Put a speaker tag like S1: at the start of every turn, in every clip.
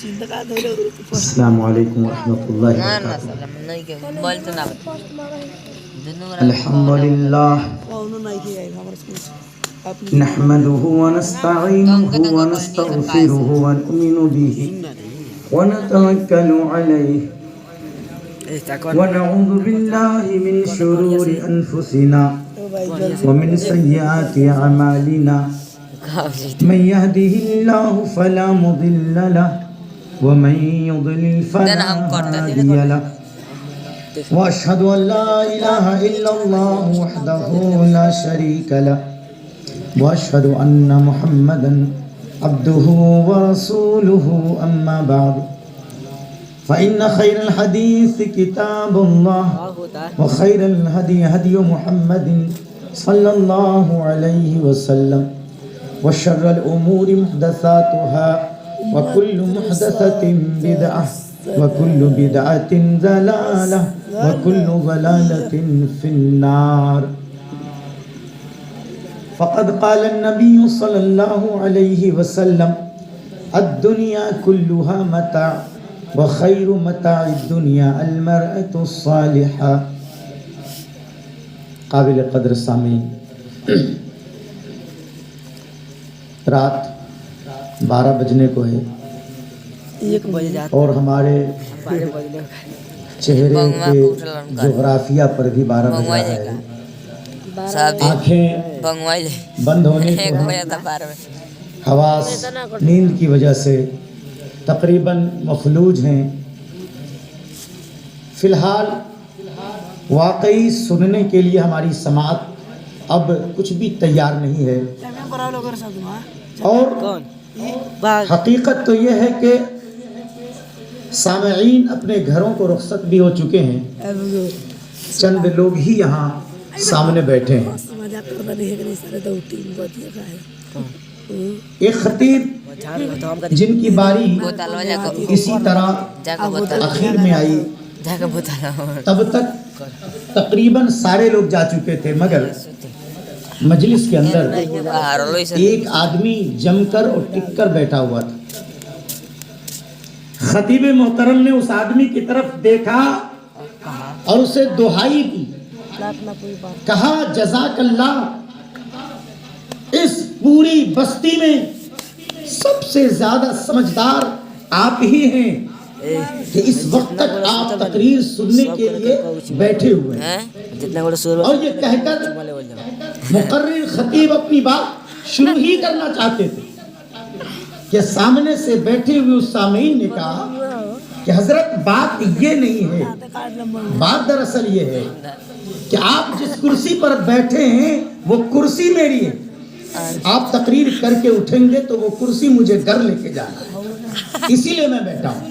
S1: السلام علیکم ورحمۃ اللہ وبرکاتہ۔ الحمد للہ نحمده ونستعینه ونستغفره ونؤمن به ونتوکل علیہ ونعوذ باللہ من شرور انفسنا ومن سیئات اعمالنا من يهده الله فلا مضل له ومن يضلل فلا هادي له واشهد ان لا اله الا الله وحده لا شريك له واشهد ان محمدا عبده ورسوله اما بعد فان خير الحديث كتاب الله وخير الهدي هدي محمد صلى الله عليه وسلم وشر الأمور محدثاتها وكل محدثة بدعة وكل بدعة ضلالة وكل ضلالة في النار فقد قال النبي صلى الله عليه وسلم الدنيا كلها متاع وخير متاع الدنيا المرأة الصالحة۔ قابل قدر سامعین، رات 12 بجنے کو ہے اور ہمارے چہرے کے جغرافیہ پر بھی 12 بج رہا ہے۔ آنکھیں بند ہونے کو حواس نیند کی وجہ سے تقریباً مفلوج ہیں۔ فی الحال واقعی سننے کے لیے ہماری سماعت اب کچھ بھی تیار نہیں ہے، اور حقیقت تو یہ ہے کہ سامعین اپنے گھروں کو رخصت بھی ہو چکے ہیں، چند لوگ ہی یہاں سامنے بیٹھے ہیں۔ ایک خطیب جن کی باری اسی طرح اخیر میں آئی، تب تک تقریباً سارے لوگ جا چکے تھے، مگر مجلس کے اندر ایک آدمی جم کر اور ٹک کر بیٹھا ہوا تھا۔ خطیب محترم نے اس آدمی کی طرف دیکھا اور اسے دہائی دی، کہا جزاک اللہ، اس پوری بستی میں سب سے زیادہ سمجھدار آپ ہی ہیں کہ اس وقت تک آپ تقریر سننے کے لیے بیٹھے ہوئے ہیں۔ اور یہ کہہ کر مقرر خطیب اپنی بات شروع ہی کرنا چاہتے تھے کہ سامنے سے بیٹھے ہوئے اس سامعین نے کہا کہ حضرت بات یہ نہیں ہے، بات دراصل یہ ہے کہ آپ جس کرسی پر بیٹھے ہیں وہ کرسی میری ہے، آپ تقریر کر کے اٹھیں گے تو وہ کرسی مجھے گھر لے کے جانا ہے، اسی لیے میں بیٹھا ہوں،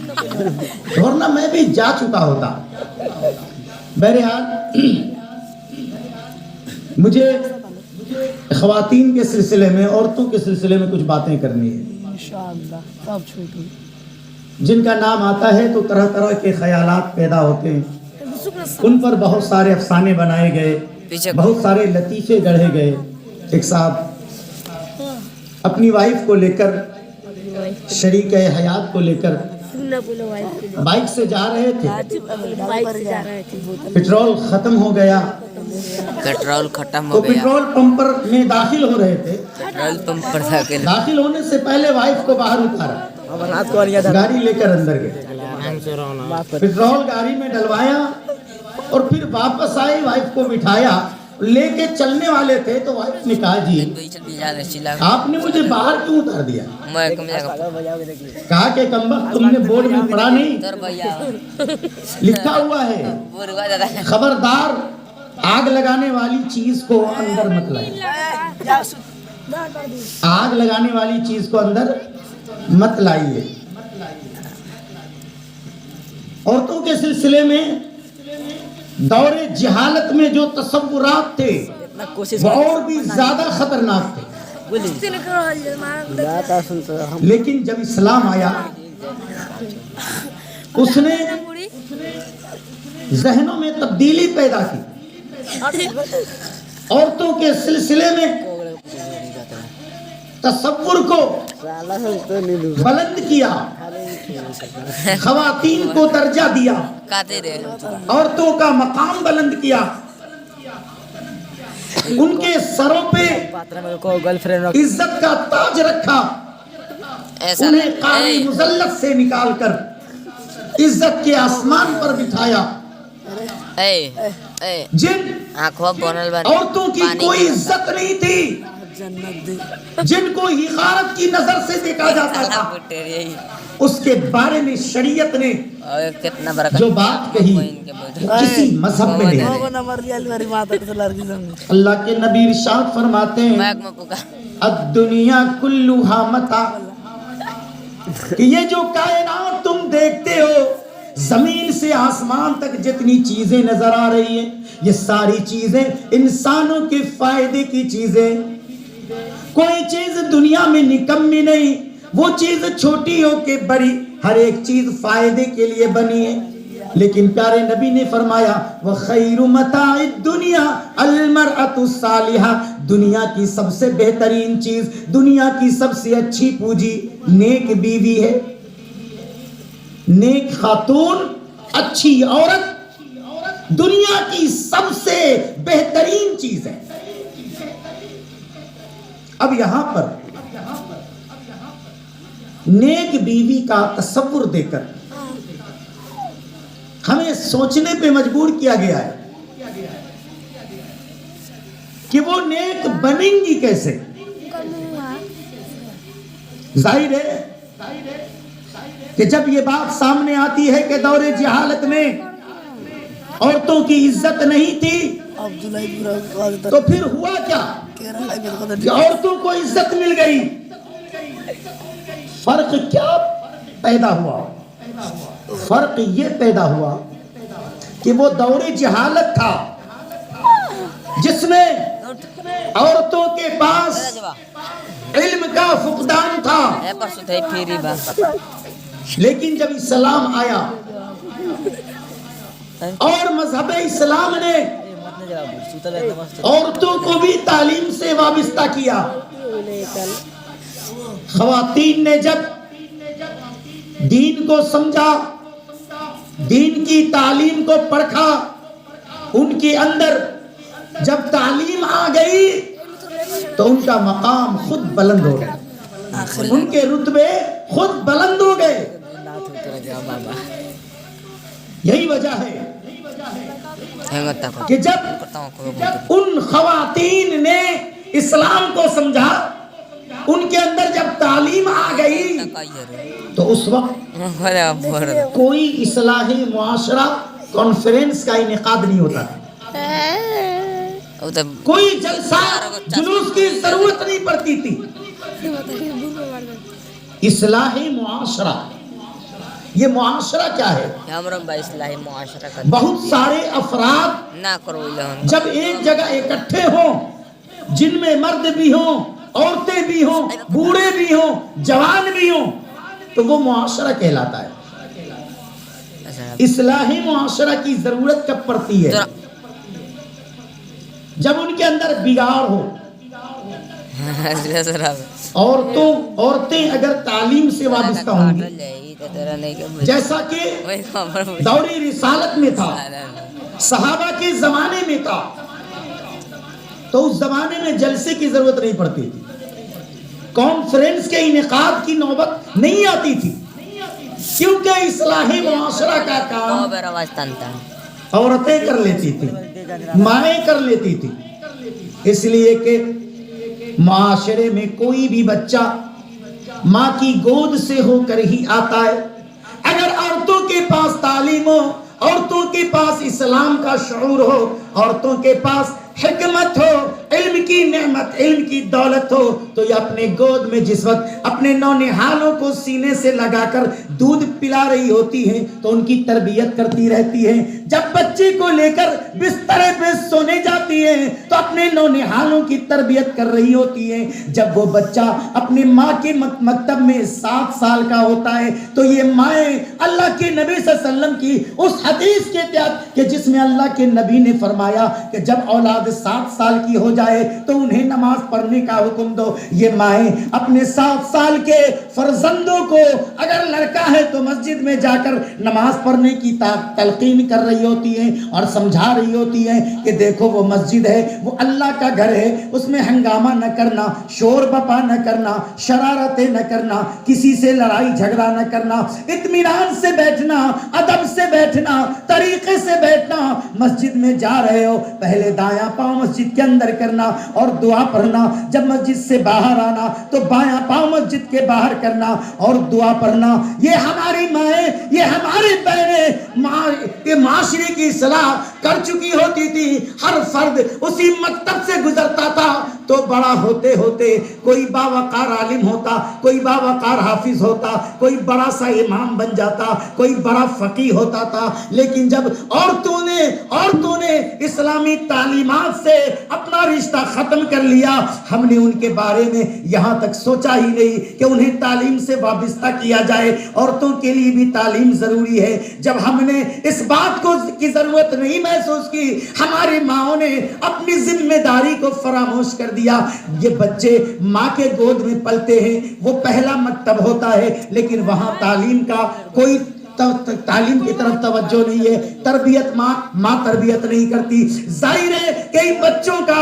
S1: ورنہ میں بھی جا چکا ہوتا۔ بہرحال مجھے خواتین کے سلسلے میں، عورتوں کے سلسلے میں کچھ باتیں کرنی ہے۔ جن کا نام آتا ہے تو طرح طرح کے خیالات پیدا ہوتے ہیں، ان پر بہت سارے افسانے بنائے گئے، بہت سارے لطیفے گڑھے گئے۔ ایک صاحب اپنی وائف کو لے کر، شریک حیات کو لے کر بائک سے جا رہے تھے، پیٹرول ختم ہو گیا، پیٹرول پمپ پر میں داخل ہو رہے تھے، داخل ہونے سے پہلے وائف کو باہر اتارا، گاڑی لے کر اندر گئے، پیٹرول گاڑی میں ڈلوایا اور پھر واپس آئی، وائف کو بٹھایا، لے کے چلنے والے تھے تو وائف نے کہا جی آپ نے مجھے باہر کیوں اتار دیا؟ کہا کہ کمبخت تم نے بورڈ میں پڑھا نہیں، لکھا ہوا ہے خبردار آگ لگانے والی چیز کو اندر مت لائیے، آگ لگانے والی چیز کو اندر مت لائیے۔ عورتوں کے سلسلے میں دور جہالت میں جو تصورات تھے وہ اور بھی زیادہ خطرناک تھے، لیکن جب اسلام آیا اس نے ذہنوں میں تبدیلی پیدا کی، عورتوں کے سلسلے میں تصور کو بلند کیا، خواتین کو درجہ دیا، عورتوں کا مقام بلند کیا، ان کے سروں پہ عزت کا تاج رکھا، انہیں قاری مذلت سے نکال کر عزت کے آسمان پر بٹھایا۔ جن عورتوں کی کوئی عزت نہیں تھی، جن کو حقارت کی نظر سے دیکھا جاتا تھا، اس کے بارے میں شریعت نے جو بات کہی کسی مذہب میں نہیں۔ اللہ کے نبی ارشاد فرماتے ہیں الدنیا کلھا متاع، کہ یہ جو کائنات تم دیکھتے ہو، زمین سے آسمان تک جتنی چیزیں نظر آ رہی ہیں، یہ ساری چیزیں انسانوں کے فائدے کی چیزیں، کوئی چیز دنیا میں نکمی نہیں، وہ چیز چھوٹی ہو کہ بڑی، ہر ایک چیز فائدے کے لیے بنی ہے۔ لیکن پیارے نبی نے فرمایا وَخَيْرُ مَتَاعِ الدُّنْيَا الْمَرْأَةُ الصَّالِحَةُ، دنیا کی سب سے بہترین چیز، دنیا کی سب سے اچھی پونجی نیک بیوی ہے، نیک خاتون، اچھی عورت دنیا کی سب سے بہترین چیز ہے۔ اب یہاں پر نیک بیوی کا تصور دے کر ہمیں سوچنے پہ مجبور کیا گیا ہے کہ وہ نیک بنیں گی کیسے۔ ظاہر ہے کہ جب یہ بات سامنے آتی ہے کہ دور جہالت میں عورتوں کی عزت نہیں تھی، تو پھر ہوا کیا کہ عورتوں کو عزت مل گئی۔ فرق کیا پیدا ہوا؟ فرق یہ پیدا ہوا کہ وہ دور جہالت تھا جس میں عورتوں کے پاس علم کا فقدان تھا، لیکن جب اسلام آیا اور مذہب اسلام نے عورتوں کو بھی تعلیم سے وابستہ کیا، خواتین نے جب دین کو سمجھا، دین کی تعلیم کو پرکھا، ان کے اندر جب تعلیم آ گئی تو ان کا مقام خود بلند ہو گیا، ان کے رتبے خود بلند ہو گئے۔ یہی وجہ ہے کہ جب ان خواتین نے اسلام کو سمجھا، ان کے اندر جب تعلیم آ گئی، تو اس وقت کوئی اصلاحی معاشرہ کانفرنس کا انعقاد نہیں ہوتا تھا، کوئی جلسہ جلوس کی ضرورت نہیں پڑتی تھی۔ اصلاحی معاشرہ، یہ معاشرہ کیا ہے؟ بہت سارے افراد جب ایک جگہ اکٹھے ہوں، جن میں مرد بھی ہوں، عورتیں بھی ہوں، بوڑھے بھی ہوں، جوان بھی ہوں، تو وہ معاشرہ کہلاتا ہے۔ اصلاحی معاشرہ کی ضرورت کب پڑتی ہے؟ جب ان کے اندر بگاڑ ہو۔ عورتیں اگر تعلیم سے وابستہ ہوں گی، جیسا کہ دور رسالت میں تھا، صحابہ کے زمانے میں تھا، تو اس زمانے میں جلسے کی ضرورت نہیں پڑتی تھی، کانفرنس کے انعقاد کی نوبت نہیں آتی تھی، کیونکہ اصلاحی معاشرہ کا کام عورتیں کر لیتی تھی، مائیں کر لیتی تھی۔ اس لیے کہ معاشرے میں کوئی بھی بچہ ماں کی گود سے ہو کر ہی آتا ہے۔ اگر عورتوں کے پاس تعلیم ہو، عورتوں کے پاس اسلام کا شعور ہو، عورتوں کے پاس حکمت ہو، علم کی نعمت، علم کی دولت ہو، تو یہ اپنے گود میں جس وقت اپنے نونہالوں کو سینے سے لگا کر دودھ پلا رہی ہوتی ہیں تو ان کی تربیت کرتی رہتی ہیں۔ جب بچے کو لے کر بسترے پہ سونے جاتی ہیں تو اپنے نونہالوں کی تربیت کر رہی ہوتی ہیں۔ جب وہ بچہ اپنی ماں کے مکتب میں 7 سال کا ہوتا ہے تو یہ مائیں اللہ کے نبی صلی اللہ علیہ وسلم کی اس حدیث کے تحت کہ جس میں اللہ کے نبی نے فرمایا کہ جب اولاد 7 سال کی ہو جائے تو انہیں نماز پڑھنے کا حکم دو. یہ مائیں اپنے 7 سال کے فرزندوں کو اگر لڑکا ہے تو مسجد میں جا کر نماز پڑھنے کی تلقین کر رہی ہوتی ہیں اور سمجھا رہی ہوتی ہیں کہ دیکھو وہ مسجد ہے, وہ اللہ کا گھر ہے, اس میں ہنگامہ نہ کرنا, شور بپا نہ کرنا, شرارتیں نہ کرنا, کسی سے لڑائی جھگڑا نہ کرنا, اطمینان سے بیٹھنا, ادب سے بیٹھنا, طریقے سے بیٹھنا. مسجد میں جا رہے ہو پہلے دایاں پاؤں مسجد کے اندر کرنا اور دعا پڑھنا. جب مسجد سے باہر آنا تو بایاں پاؤں مسجد کے باہر کرنا اور دعا پڑھنا. یہ ہماری مائیں, یہ ہماری بہنیں یہ معاشرے کی اصلاح کر چکی ہوتی تھی. ہر فرد اسی مکتب سے گزرتا تھا تو بڑا ہوتے ہوتے کوئی باوقار عالم ہوتا, کوئی باوقار حافظ ہوتا, کوئی بڑا سا امام بن جاتا, کوئی بڑا فقیہ ہوتا تھا. لیکن جب عورتوں نے اسلامی تعلیمات سے اپنا رشتہ ختم کر لیا, ہم نے ان کے بارے میں یہاں تک سوچا ہی نہیں کہ انہیں تعلیم سے وابستہ کیا جائے. عورتوں کے لیے بھی تعلیم ضروری ہے. جب ہم نے اس بات کو کی ضرورت نہیں محسوس کی, ہماری ماؤں نے اپنی ذمہ داری کو فراموش کر دیا. یہ بچے ماں کے گود میں پلتے ہیں, وہ پہلا مکتب ہوتا ہے, لیکن وہاں تعلیم کا کوئی تعلیم کی طرف توجہ نہیں ہے. تربیت ماں تربیت نہیں کرتی. ظاہر ہے کئی بچوں کا,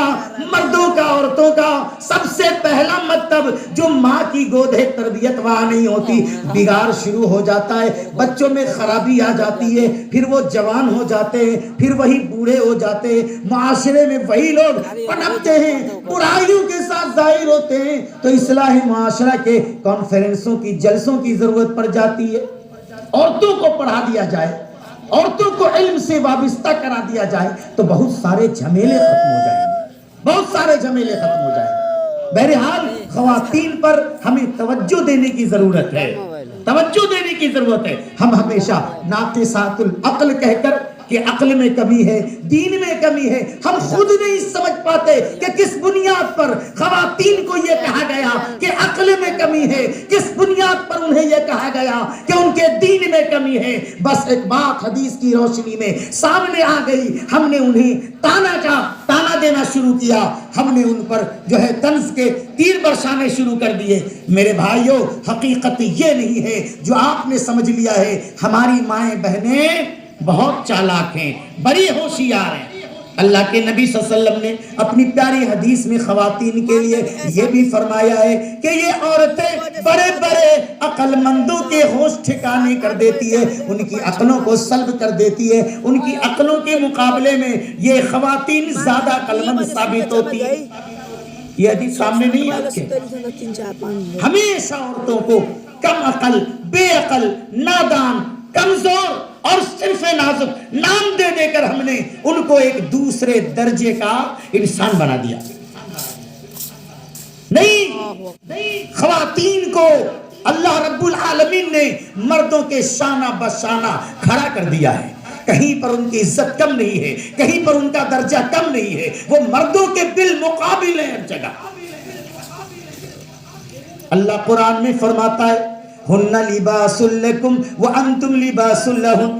S1: مردوں کا, عورتوں کا سب سے پہلا مکتب جو ماں کی گود ہے, تربیت وہاں نہیں ہوتی. بگاڑ شروع ہو جاتا ہے, بچوں میں خرابی آ جاتی ہے, پھر وہ جوان ہو جاتے ہیں, پھر وہی بوڑھے ہو جاتے ہیں, معاشرے میں وہی لوگ پنپتے ہیں, برائیوں کے ساتھ ظاہر ہوتے ہیں. تو اصلاح معاشرہ کے کانفرنسوں کی, جلسوں کی ضرورت پڑ جاتی ہے. عورتوں کو پڑھا دیا جائے, عورتوں کو علم سے وابستہ کرا دیا جائے تو بہت سارے جھمیلے ختم ہو جائیں گے, بہت سارے جھمیلے ختم ہو جائیں گے. بہرحال خواتین پر ہمیں توجہ دینے کی ضرورت ہے, توجہ دینے کی ضرورت ہے. ہم ہمیشہ ناقصات العقل کہہ کر کہ عقل میں کمی ہے, دین میں کمی ہے, ہم خود نہیں سمجھ پاتے کہ کس بنیاد پر خواتین کو یہ کہا گیا کہ عقل میں کمی ہے, کس بنیاد پر انہیں یہ کہا گیا کہ ان کے دین میں کمی ہے. بس ایک بات حدیث کی روشنی میں سامنے آ گئی, ہم نے انہیں تانا دینا شروع کیا, ہم نے ان پر جو ہے طنز کے تیر برسانے شروع کر دیے. میرے بھائیوں, حقیقت یہ نہیں ہے جو آپ نے سمجھ لیا ہے. ہماری مائیں بہنیں بہت چالاک ہیں, بڑی ہوشیار ہیں. اللہ کے نبی صلی اللہ علیہ وسلم نے اپنی پیاری حدیث میں خواتین کے لیے یہ بھی فرمایا ہے کہ یہ عورتیں بڑے بڑے عقل مندوں کے ہوش ٹھکانے کر دیتی ہے, ان کی عقلوں کو سلب کر دیتی ہے. ان کی عقلوں کے مقابلے میں یہ خواتین زیادہ عقل مند ثابت ہوتی ہے. یہ حدیث سامنے نہیں آتی. ہمیشہ عورتوں کو کم عقل, بے عقل, نادان, کمزور اور صرف نازک نام دے دے کر ہم نے ان کو ایک دوسرے درجے کا انسان بنا دیا. نہیں, خواتین کو اللہ رب العالمین نے مردوں کے شانہ بشانہ کھڑا کر دیا ہے. کہیں پر ان کی عزت کم نہیں ہے, کہیں پر ان کا درجہ کم نہیں ہے, وہ مردوں کے بالمقابل ہیں ہر جگہ. اللہ قرآن میں فرماتا ہے ہن لباس لکم وانتم لباس لہن.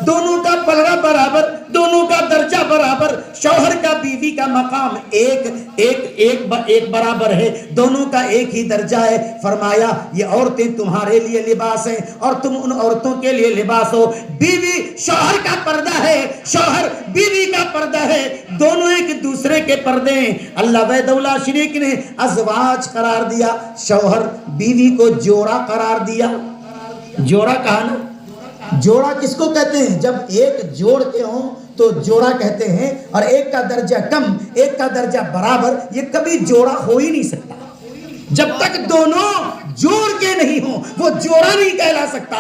S1: دونوں کا پلڑا برابر, دونوں کا درجہ برابر, شوہر کا بیوی کا مقام ایک برابر ہے, دونوں کا ایک ہی درجہ ہے. فرمایا یہ عورتیں تمہارے لیے لباس ہیں اور تم ان عورتوں کے لیے لباس ہو. بیوی شوہر کا پردہ ہے, شوہر بیوی کا پردہ ہے, دونوں ایک دوسرے کے پردے ہیں. اللہ وحدہ لا شریک نے ازواج قرار دیا, شوہر بیوی کو جوڑا قرار دیا. جوڑا کہا نا, جوڑا کس کو کہتے ہیں؟ جب ایک جوڑ کے ہوں تو جوڑا کہتے ہیں, اور ایک کا درجہ کم ایک کا درجہ برابر, یہ کبھی جوڑا ہو ہی نہیں سکتا. جب تک دونوں جوڑ کے نہیں ہوں وہ جوڑا نہیں کہلا سکتا.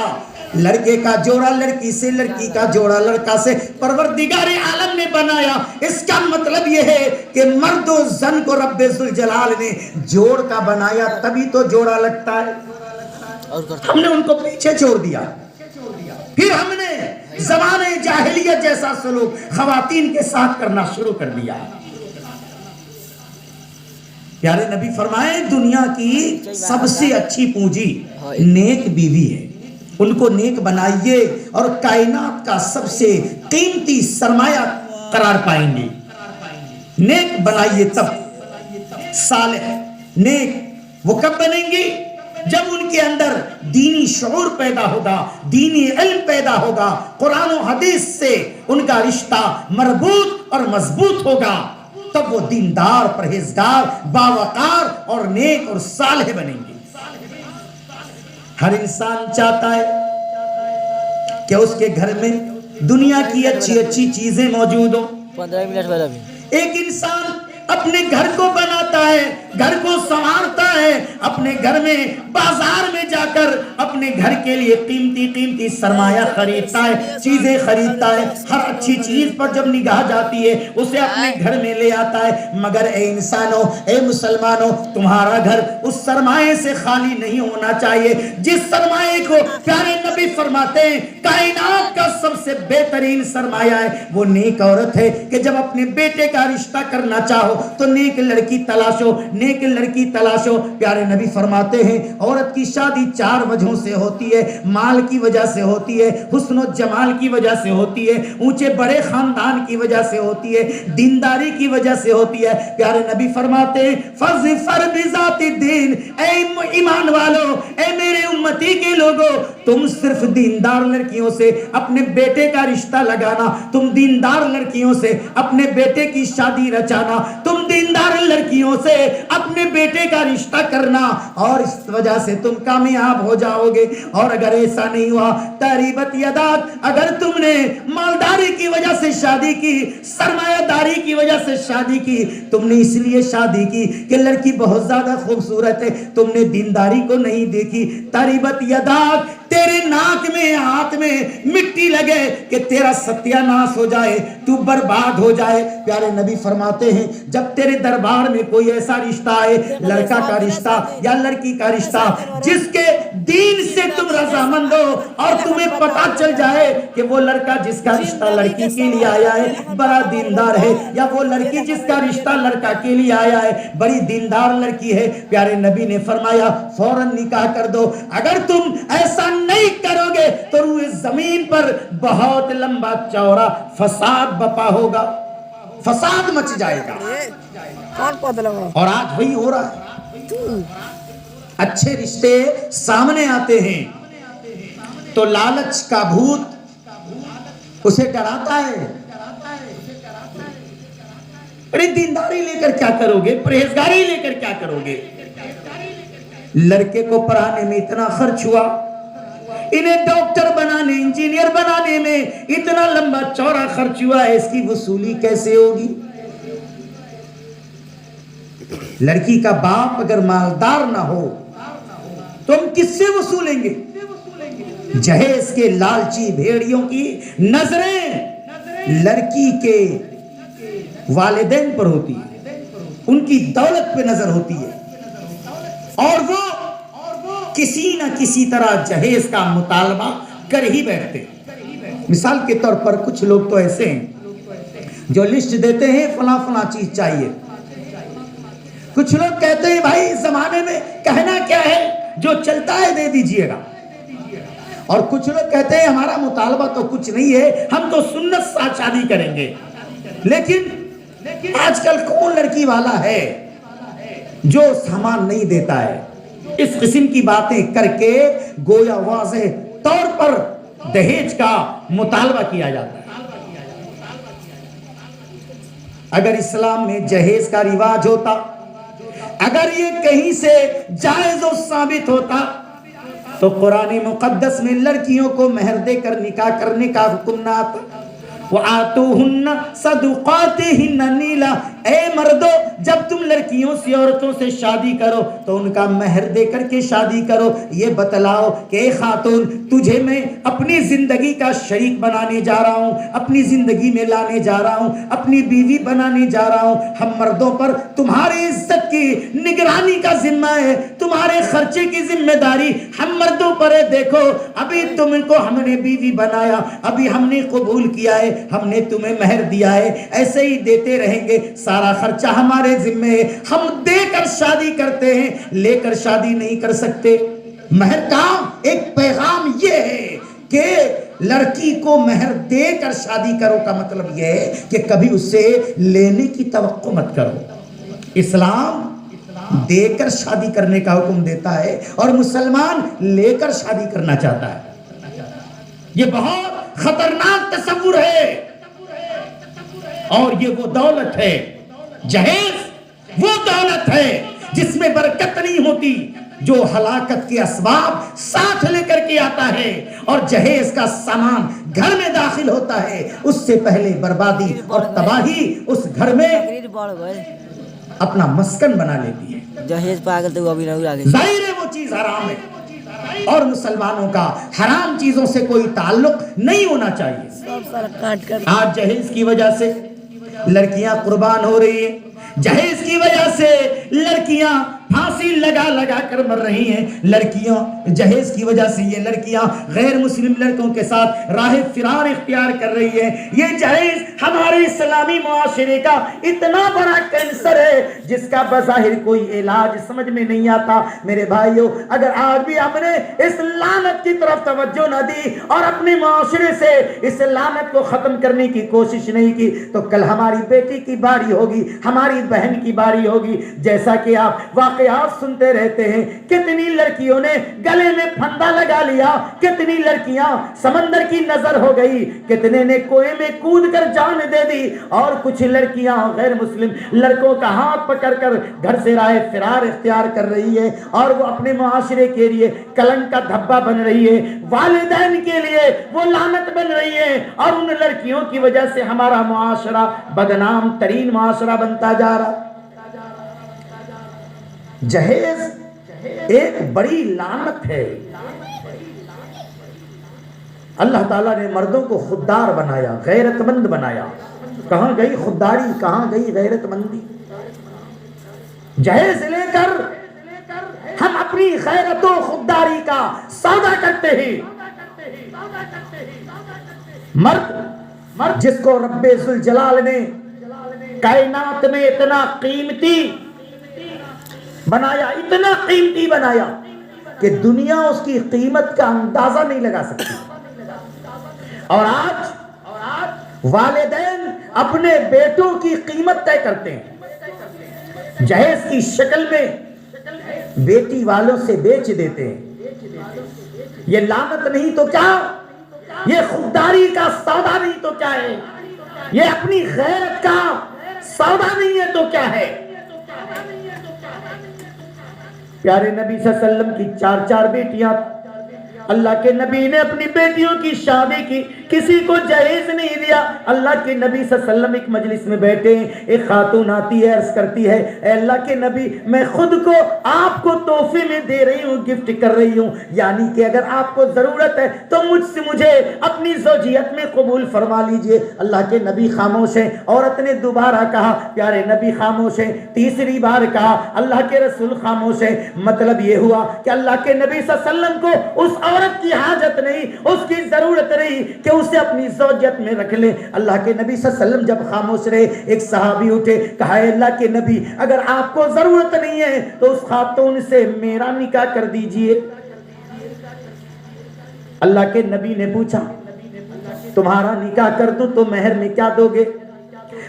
S1: لڑکے کا جوڑا لڑکی سے, لڑکی کا جوڑا لڑکا سے پروردگار عالم نے بنایا. اس کا مطلب یہ ہے کہ مرد و زن کو رب ذوالجلال نے جوڑ کا بنایا, تبھی تو جوڑا لگتا ہے. ہم نے ان کو پیچھے چھوڑ دیا. پھر ہم نے زمانے جاہلیت جیسا سلوک خواتین کے ساتھ کرنا شروع کر دیا. پیارے نبی فرمائے دنیا کی سب سے اچھی پونجی نیک بیوی ہے, ان کو نیک بنائیے اور کائنات کا سب سے قیمتی سرمایہ قرار پائیں گے. نیک بنائیے تب صالح نیک وہ کب بنیں گے جب ان کے اندر دینی شعور پیدا ہوگا، دینی علم پیدا ہوگا، قرآن و حدیث سے ان کا رشتہ مربوط اور مضبوط ہوگا، تب وہ دیندار، پرہیزگار، باوقار اور نیک اور صالح بنیں گے۔ ہر انسان چاہتا ہے کہ اس کے گھر میں دنیا کی اچھی اچھی چیزیں موجود ہوں۔
S2: 15 منٹ بعد ابھی
S1: ایک انسان اپنے گھر کو بناتا ہے، گھر کو سنوارتا ہے، اپنے گھر میں بازار میں جا کر اپنے گھر کے لیے قیمتی سرمایہ خریدتا ہے، چیزیں خریدتا ہے، ہر اچھی چیز پر جب نگاہ جاتی ہے اسے اپنے گھر میں لے آتا ہے۔ مگر اے انسانوں، اے مسلمانوں، تمہارا گھر اس سرمایہ سے خالی نہیں ہونا چاہیے جس سرمایہ کو پیارے نبی فرماتے ہیں کائنات کا سب سے بہترین سرمایہ ہے وہ نیک عورت ہے، کہ جب اپنے بیٹے کا رشتہ کرنا چاہو تو نیک لڑکی تلاشو، نیک لڑکی تلاشو۔ پیارے نبی فرماتے ہیں عورت کی شادی 4 وجہوں سے ہوتی ہے، مال کی وجہ سے ہوتی ہے، حسن و جمال کی وجہ سے ہوتی ہے، اونچے بڑے خاندان کی وجہ سے ہوتی ہے، دینداری کی وجہ سے ہوتی ہے۔ پیارے نبی فرماتے ہیں فَظْفَرْ بِذَاتِ الدِّينِ، اے ایمان والو، اے میرے امتی کے لوگوں، تم صرف دیندار لڑکیوں سے اپنے بیٹے کا رشتہ لگانا، تم دیندار لڑکیوں سے اپنے بیٹے کی شادی رچانا، تم دیندار لڑکیوں سے اپنے بیٹے کا رشتہ کرنا، اور اس وجہ سے تم کامیاب ہو جاؤ گے۔ اور اگر ایسا نہیں ہوا تریبت یداک، اگر تم نے مالداری کی وجہ سے شادی کی، سرمایہ داری کی وجہ سے شادی کی، تم نے اس لیے شادی کی کہ لڑکی بہت زیادہ خوبصورت ہے، تم نے دینداری کو نہیں دیکھی، تریبت یداک، تیرے ناک میں ہاتھ میں مٹی لگے کہ تیرا ستیہ ناس ہو جائے، تو برباد ہو جائے۔ پیارے نبی فرماتے ہیں جب تیرے دربار میں کوئی ایسا رشتہ آئے، لڑکا کا رشتہ یا لڑکی کا رشتہ جس کے دین سے تم رضامند ہو، اور تمہیں پتا چل جائے کہ وہ لڑکا جس کا رشتہ لڑکی کے لیے آیا ہے بڑا دیندار ہے، یا وہ لڑکی جس کا رشتہ لڑکا کے لیے آیا ہے بڑی دیندار لڑکی ہے، پیارے نبی نے فرمایا فوراً نکاح کر دو۔ اگر تم ایسا نہیں کرو گے تو روئے زمین پر بہت لمبا چوڑا فساد بپا ہوگا، فساد مچ جائے گا۔ اور آج وہی ہو رہا ہے، اچھے رشتے سامنے آتے ہیں تو لالچ کا بھوت اسے ڈراتا ہے، ارے دینداری لے کر کیا کرو گے، پرہیزگاری لے کر کیا کرو گے۔ لڑکے کو پڑھانے میں اتنا خرچ ہوا، انہیں ڈاکٹر بنانے، انجینئر بنانے میں اتنا لمبا چوڑا خرچ ہوا ہے، اس کی وصولی کیسے ہوگی؟ لڑکی کا باپ اگر مالدار نہ ہو تو ہم کس سے وصولیں گے؟ جہیز کے لالچی بھیڑیوں کی نظریں لڑکی کے والدین پر ہوتی ہے، ان کی دولت پہ نظر ہوتی ہے، اور وہ کسی نہ کسی طرح جہیز کا مطالبہ کر ہی بیٹھتے ہیں۔ مثال کے طور پر کچھ لوگ تو ایسے ہیں جو لسٹ دیتے ہیں فلاں فلاں چیز چاہیے، کچھ لوگ کہتے ہیں بھائی اس زمانے میں کہنا کیا ہے، جو چلتا ہے دے دیجئے گا، اور کچھ لوگ کہتے ہیں ہمارا مطالبہ تو کچھ نہیں ہے، ہم تو سنت ساتھ شادی کریں گے۔ لیکن آج کل کون لڑکی والا ہے جو سامان نہیں دیتا ہے؟ اس قسم کی باتیں کر کے گویا واضح طور پر دہیج کا مطالبہ کیا جاتا ہے۔ اگر اسلام میں جہیز کا رواج ہوتا، اگر یہ کہیں سے جائز و ثابت ہوتا تو قرآن مقدس میں لڑکیوں کو مہر دے کر نکاح کرنے کا حکم نہ آتا۔ وَآتُوهُنَّ صَدُقَاتِهِنَّ نِيلًا، اے مردو جب تم لڑکیوں سے عورتوں سے شادی کرو تو ان کا مہر دے کر کے شادی کرو۔ یہ بتلاؤ کہ اے خاتون تجھے میں اپنی زندگی کا شریک بنانے جا رہا ہوں، اپنی زندگی میں لانے جا رہا ہوں، اپنی بیوی بنانے جا رہا ہوں، ہم مردوں پر تمہاری عزت کی نگرانی کا ذمہ ہے، تمہارے خرچے کی ذمہ داری ہم مردوں پر ہے۔ دیکھو ابھی تم کو ہم نے بیوی بنایا، ابھی ہم نے قبول کیا ہے، ہم نے تمہیں مہر دیا ہے، ایسے ہی دیتے رہیں گے، سارا خرچہ ہمارے ذمہ ہے، ہم دے کر شادی کرتے ہیں، لے کر شادی نہیں کر سکتے۔ مہر کا ایک پیغام یہ ہے کہ لڑکی کو مہر دے کر شادی کرو کا مطلب یہ ہے کہ کبھی اس سے لینے کی توقع مت کرو۔ اسلام دے کر شادی کرنے کا حکم دیتا ہے اور مسلمان لے کر شادی کرنا چاہتا ہے۔ یہ بہت خطرناک تصور ہے، اور یہ وہ دولت ہے، جہیز وہ دولت ہے جس میں برکت نہیں ہوتی، جو ہلاکت کے اسباب ساتھ لے کر کے آتا ہے، اور جہیز کا سامان گھر میں داخل ہوتا ہے، اس سے پہلے بربادی اور تباہی اس گھر میں اپنا مسکن بنا لیتی ہے۔
S2: جہیز پاگل تو ابھی نہ
S1: ظاہر ہے وہ چیز حرام ہے، اور مسلمانوں کا حرام چیزوں سے کوئی تعلق نہیں ہونا چاہیے۔ آج جہیز کی وجہ سے لڑکیاں قربان ہو رہی ہیں، جہیز کی وجہ سے لڑکیاں پھانسی لگا لگا کر مر رہی ہیں، لڑکیاں جہیز کی وجہ سے یہ لڑکیاں غیر مسلم لڑکوں کے ساتھ راہ فرار اختیار کر رہی ہیں۔ یہ جہیز ہمارے اسلامی معاشرے کا اتنا بڑا کینسر ہے جس کا بظاہر کوئی علاج سمجھ میں نہیں آتا۔ میرے بھائیو، اگر آج بھی ہم نے اس لعنت کی طرف توجہ نہ دی اور اپنے معاشرے سے اس لعنت کو ختم کرنے کی کوشش نہیں کی تو کل ہماری بیٹی کی باری ہوگی، ہماری بہن کی باری ہوگی۔ جیسا کہ آپ واقعات سنتے رہتے ہیں، کتنی لڑکیوں نے گلے میں پھندا لگا لیا، کتنی لڑکیاں سمندر کی نظر ہو گئی، کتنے نے کنویں میں کود کر جان دے دی، اور کچھ لڑکیاں غیر مسلم لڑکوں کا ہاتھ پکڑ کر گھر سے راہ فرار اختیار کر رہی ہے، اور وہ اپنے معاشرے کے لیے کلنک کا دھبا بن رہی ہے، والدین کے لیے وہ لعنت بن رہی ہے، اور ان لڑکیوں کی وجہ سے ہمارا معاشرہ بدنام ترین معاشرہ بنتا جا رہا۔ جہیز ایک بڑی لعنت ہے۔ اللہ تعالیٰ نے مردوں کو خوددار بنایا، غیرت مند بنایا۔ کہاں گئی خودداری، کہاں گئی غیرت مندی؟ جہیز لے کر ہم اپنی غیرت و خودداری کا سودا کرتے ہیں۔ مرد جس کو رب ذوالجلال نے کائنات میں اتنا قیمتی بنایا، اتنا قیمتی بنایا کہ دنیا اس کی قیمت کا اندازہ نہیں لگا سکتی، اور آج والدین اپنے بیٹوں کی قیمت طے کرتے ہیں، جہیز کی شکل میں بیٹی والوں سے بیچ دیتے ہیں۔ یہ لعنت نہیں تو کیا؟ یہ خودداری کا سودا نہیں تو کیا ہے؟ یہ اپنی غیرت کا سودا نہیں ہے تو کیا ہے؟ پیارے نبی صلی اللہ علیہ وسلم کی 4 بیٹیاں، اللہ کے نبی نے اپنی بیٹیوں کی شادی کی، کسی کو جہیز نہیں دیا۔ اللہ کے نبی صلی اللہ علیہ وسلم ایک مجلس میں بیٹھے ہیں، ایک خاتون آتی ہے، عرض کرتی ہے، اے اللہ کے نبی، میں خود کو آپ کو تحفے میں دے رہی ہوں، گفٹ کر رہی ہوں، یعنی کہ اگر آپ کو ضرورت ہے تو مجھے اپنی زوجیت میں قبول فرما لیجئے۔ اللہ کے نبی خاموش ہیں۔ عورت نے دوبارہ کہا، پیارے نبی خاموش ہیں۔ تیسری بار کہا، اللہ کے رسول خاموش ہیں۔ مطلب یہ ہوا کہ اللہ کے نبی صلی اللہ علیہ وسلم کو اس عورت کی حاجت نہیں، اس کی ضرورت نہیں کہ اسے اپنی زوجیت میں رکھ لے۔ اللہ کے نبی صلی اللہ علیہ وسلم جب خاموش رہے، ایک صحابی اٹھے، کہا، اے اللہ کے نبی، اگر آپ کو ضرورت نہیں ہے تو اس خاتون سے میرا نکاح کر دیجئے۔ اللہ کے نبی نے پوچھا، تمہارا نکاح کر دوں تو مہر میں کیا دو گے؟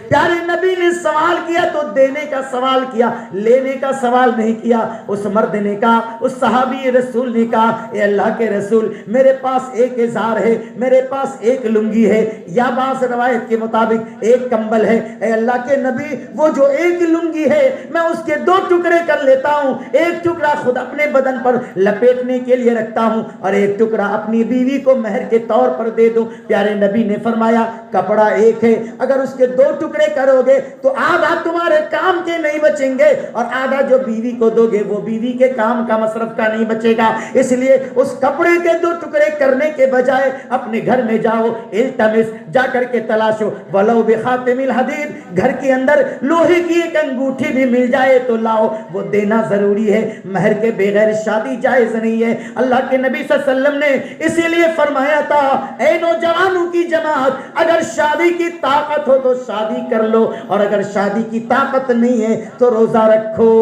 S1: پیارے نبی نے سوال کیا تو دینے کا سوال کیا، لینے کا سوال نہیں کیا۔ اس مرد نے کہا، اس صحابی رسول نے کہا، اے اللہ کے رسول، میرے پاس ایک ازار ہے، میرے پاس ایک لنگی ہے، یا بعض روایت کے مطابق ایک کمبل ہے۔ اے اللہ کے نبی، وہ جو ایک لنگی ہے میں اس کے 2 ٹکڑے کر لیتا ہوں، ایک ٹکڑا خود اپنے بدن پر لپیٹنے کے لیے رکھتا ہوں اور ایک ٹکڑا اپنی بیوی کو مہر کے طور پر دے دوں۔ پیارے نبی نے فرمایا، کپڑا ایک ہے، اگر اس کے 2 ٹکڑے کرو گے تو آدھا تمہارے کام کے نہیں بچیں گے، اور آدھا جو بیوی کو دو گے وہ بیوی کے کام کا مصرف کا نہیں بچے گا۔ اس لیے اس کپڑے کے 2 ٹکڑے کرنے کے بجائے اپنے گھر میں جاؤ، التمس، جا کر کے تلاشو، ولو بخاتم الحدید، گھر کے اندر لوہے کی ایک انگوٹھی بھی مل جائے تو لاؤ، وہ دینا ضروری ہے۔ مہر کے بغیر شادی جائز نہیں ہے۔ اللہ کے نبی صلی اللہ علیہ وسلم نے اسی لیے فرمایا تھا، اے نوجوانوں کی جماعت، اگر شادی کی طاقت ہو تو شادی کر لو، اور اگر شادی کی طاقت نہیں ہے تو روزہ رکھو،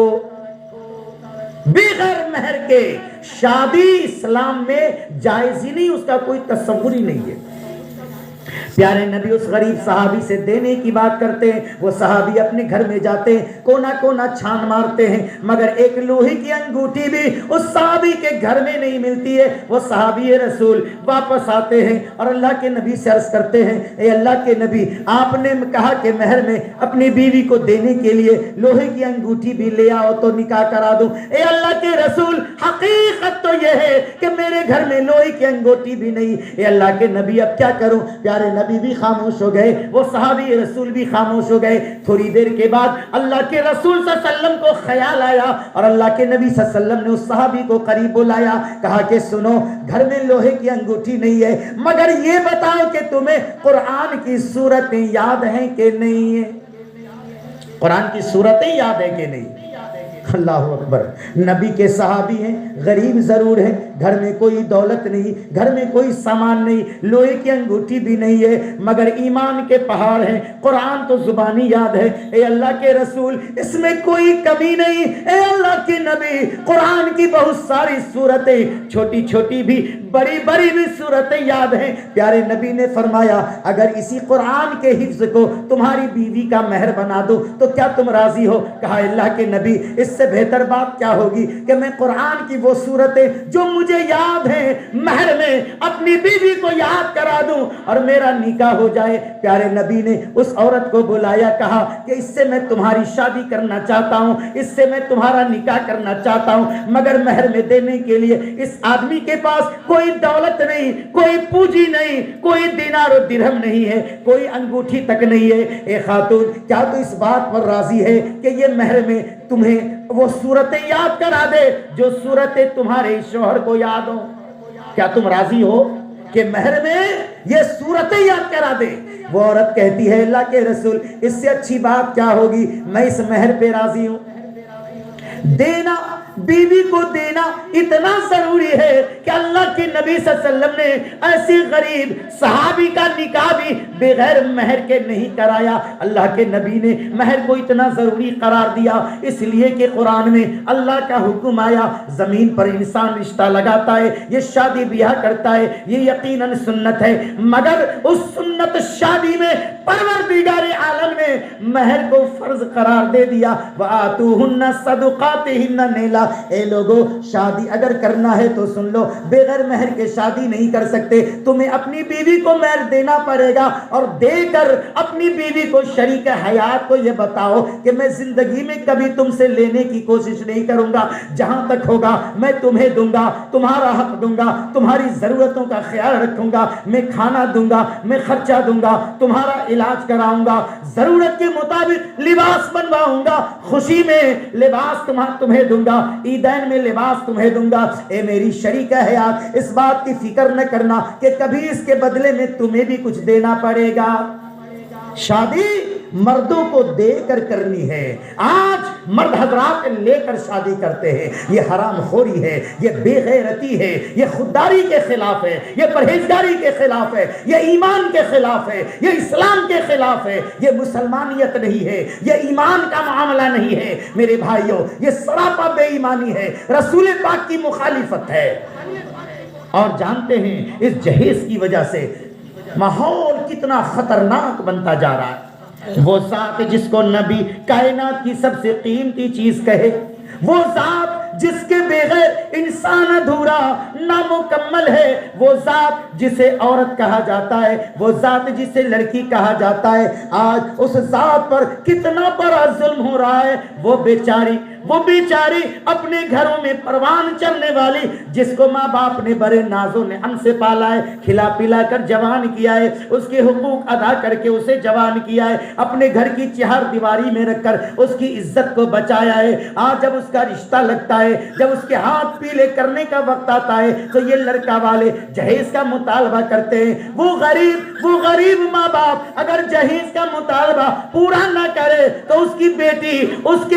S1: بغیر مہر کے شادی اسلام میں جائز ہی نہیں، اس کا کوئی تصور ہی نہیں ہے۔ پیارے نبی اس غریب صحابی سے دینے کی بات کرتے ہیں، وہ صحابی اپنے گھر میں جاتے ہیں، کونا کونا چھان مارتے ہیں، مگر ایک لوہے کی انگوٹھی بھی اس صحابی کے گھر میں نہیں ملتی ہے۔ وہ صحابی رسول واپس آتے ہیں اور اللہ کے نبی سے عرض کرتے ہیں، اے اللہ کے نبی، آپ نے کہا کہ مہر میں اپنی بیوی کو دینے کے لیے لوہے کی انگوٹھی بھی لے آؤ تو نکاح کرا دوں۔ اے اللہ کے رسول، حقیقت تو یہ ہے کہ میرے گھر میں لوہے کی انگوٹھی بھی نہیں۔ اے اللہ کے نبی، اب کیا کروں؟ پیارے نبی بھی خاموش ہو گئے، وہ صحابی رسول بھی خاموش ہو گئے۔ تھوڑی دیر کے بعد اللہ کے رسول صلی اللہ علیہ وسلم کو خیال آیا اور اللہ کے نبی صلی اللہ علیہ وسلم نے اس صحابی کو قریب بلایا، کہا کہ سنو، گھر میں لوہے کی انگوٹھی نہیں ہے، مگر یہ بتاؤ کہ تمہیں قرآن کی سورتیں یاد ہیں کہ نہیں ہیں؟ قرآن کی سورتیں یاد ہیں کہ نہیں؟ اللہ اکبر۔ نبی کے صحابی ہیں، غریب ضرور ہیں، گھر میں کوئی دولت نہیں، گھر میں کوئی سامان نہیں، لوہے کی انگوٹھی بھی نہیں ہے، مگر ایمان کے پہاڑ ہیں، قرآن تو زبانی یاد ہے۔ اے اللہ کے رسول، اس میں کوئی کمی نہیں۔ اے اللہ کے نبی، قرآن کی بہت ساری سورتیں، چھوٹی چھوٹی بھی بڑی بڑی بھی سورتیں یاد ہیں۔ پیارے نبی نے فرمایا، اگر اسی قرآن کے حفظ کو تمہاری بیوی کا مہر بنا دو تو کیا تم راضی ہو؟ کہا اللہ کے نبی، اس سے بہتر بات کیا ہوگی کہ میں قرآن کی وہ سورتیں جو مجھے یاد ہیں مہر میں اپنی بیوی کو یاد کرا دوں اور میرا نکاح ہو جائے۔ پیارے نبی نے اس عورت کو بلایا، کہا کہ اس سے میں تمہاری شادی کرنا چاہتا ہوں، اس سے میں تمہارا نکاح کرنا چاہتا ہوں، مگر مہر میں دینے کے لیے اس آدمی کے پاس کوئی دولت نہیں، کوئی پونجی نہیں، کوئی دینار و درہم نہیں ہے، کوئی انگوٹھی تک نہیں ہے۔ اے خاتون، کیا تو اس بات پر راضی ہے کہ یہ مہر میں تمہیں وہ صورتیں یاد کرا دے جو صورتیں تمہارے شوہر کو یاد ہوں؟ کیا تم راضی ہو کہ مہر میں یہ صورتیں یاد کرا دے؟ وہ عورت کہتی ہے، اللہ کے رسول، اس سے اچھی بات کیا ہوگی، میں اس مہر پہ راضی ہوں۔ دینا، بیوی کو دینا اتنا ضروری ہے کہ اللہ کے نبی صلی اللہ علیہ وسلم نے ایسی غریب صحابی کا نکاح بھی بغیر مہر کے نہیں کرایا۔ اللہ کے نبی نے مہر کو اتنا ضروری قرار دیا اس لیے کہ قرآن میں اللہ کا حکم آیا، زمین پر انسان رشتہ لگاتا ہے، یہ شادی بیاہ کرتا ہے، یہ یقیناً سنت ہے، مگر اس سنت شادی میں پروردگار عالم نے مہر کو فرض قرار دے دیا۔ وَآتُوهُنَّ صَدُقَاتِهِنَّ نِحْلًا۔ اے لوگو، شادی اگر کرنا ہے تو سن لو، بغیر مہر کے شادی نہیں کر سکتے، تمہیں اپنی بیوی کو مہر دینا پڑے گا، اور دے کر اپنی بیوی کو شریک حیات کو یہ بتاؤ کہ میں زندگی میں کبھی تم سے لینے کی کوشش نہیں کروں گا، جہاں تک ہوگا میں تمہیں دوں گا، تمہارا حق دوں گا، تمہاری ضرورتوں کا خیال رکھوں گا، میں کھانا دوں گا، میں خرچہ دوں گا، تمہارا علاج کراؤں گا، ضرورت کے مطابق لباس بنواؤں گا، خوشی میں لباس تمہیں دوں گا، عیدین میں لباس تمہیں دوں گا۔ اے میری شریک حیات، اس بات کی فکر نہ کرنا کہ کبھی اس کے بدلے میں تمہیں بھی کچھ دینا پڑے گا۔ شادی مردوں کو دے کر کرنی ہے۔ آج مرد حضرات لے کر شادی کرتے ہیں، یہ حرام خوری ہے، یہ بے غیرتی ہے، یہ خودداری کے خلاف ہے، یہ پرہیزگاری کے خلاف ہے، یہ ایمان کے خلاف ہے، یہ اسلام کے خلاف ہے، یہ مسلمانیت نہیں ہے، یہ ایمان کا معاملہ نہیں ہے میرے بھائیوں، یہ سراپا بے ایمانی ہے، رسول پاک کی مخالفت ہے۔ اور جانتے ہیں اس جہیز کی وجہ سے ماحول کتنا خطرناک بنتا جا رہا ہے۔ وہ ذات جس کو نبی کائنات کی سب سے قیمتی چیز کہے، وہ ذات جس کے بغیر انسان ادھورا نامکمل ہے، وہ ذات جسے عورت کہا جاتا ہے، وہ ذات جسے لڑکی کہا جاتا ہے، آج اس ذات پر کتنا بڑا ظلم ہو رہا ہے۔ وہ بیچاری اپنے گھروں میں پروان چلنے والی، جس کو ماں باپ نے بڑے ناز و نعم سے پالا ہے، کھلا پلا کر جوان کیا ہے، اس کے حقوق ادا کر کے اسے جوان کیا ہے، اپنے گھر کی چہار دیواری میں رکھ کر اس کی عزت کو بچایا ہے۔ آج جب اس کا رشتہ لگتا ہے، جب اس کے ہاتھ پیلے کرنے کا وقت آتا ہے تو یہ لڑکا والے جہیز کا مطالبہ کرتے ہیں۔ وہ غریب ماں باپ اگر جہیز کا مطالبہ پورا نہ کرے تو اس کی بیٹی اس کے